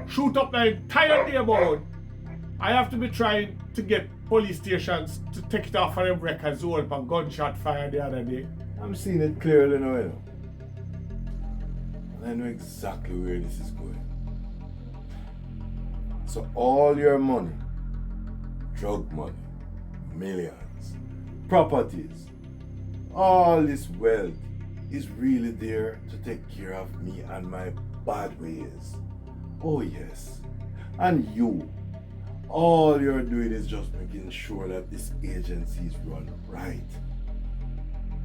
shoot up the entire neighborhood. I have to be trying to get police stations to take it off of them records who up a gunshot fire the other day. I'm seeing it clearly now, you know. And I know exactly where this is going. So all your money, drug money, millions, properties, all this wealth is really there to take care of me and my bad ways. Oh yes. And you, all you're doing is just making sure that this agency is run right.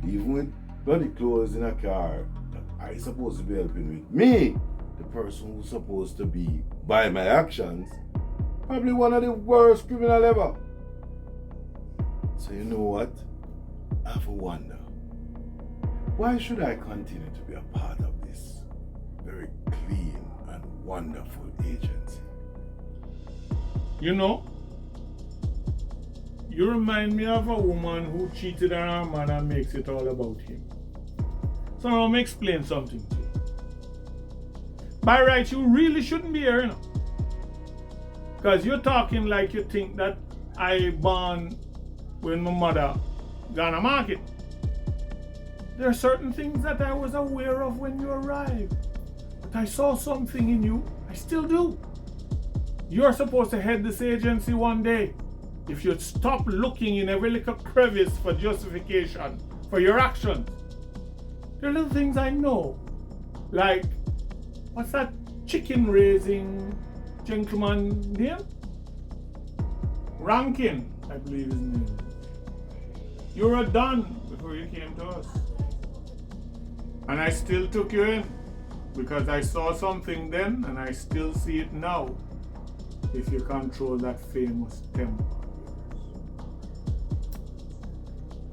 Even with bloody clothes in a car that I supposed to be helping with, me, the person who's supposed to be, by my actions, probably one of the worst criminal ever. So you know what? I have a wonder. Why should I continue to be a part of this very clean and wonderful agency? You know, you remind me of a woman who cheated on her man and makes it all about him. So now let me explain something to you. By rights, you really shouldn't be here, you know. Because you're talking like you think that I born when my mother gone to market. There are certain things that I was aware of when you arrived. But I saw something in you. I still do. You're supposed to head this agency one day. If you'd stop looking in every little crevice for justification for your actions. There are little things I know. Like, what's that chicken raising gentleman name? Rankin, I believe his name. You were done before you came to us. And I still took you in because I saw something then and I still see it now if you control that famous temper.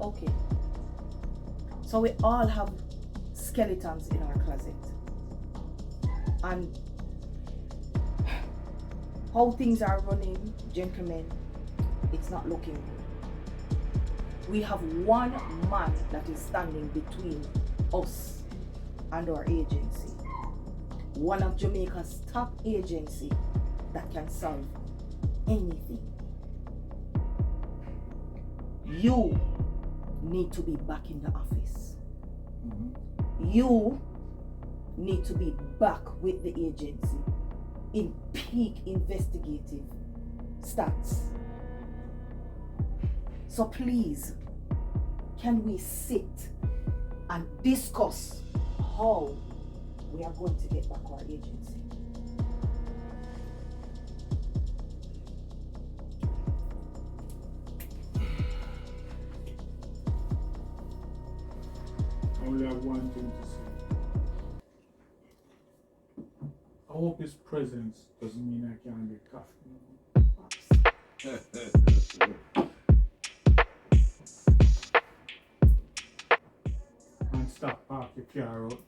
Okay. So we all have skeletons in our closet. And how things are running, gentlemen, it's not looking good. We have one man that is standing between us and our agency. One of Jamaica's top agency that can solve anything. You need to be back in the office. You need to be back with the agency in peak investigative stats. So please, can we sit and discuss how we are going to get back our agency? I only have one thing to say. I hope his presence doesn't mean I can't get coffee. And stop park your car out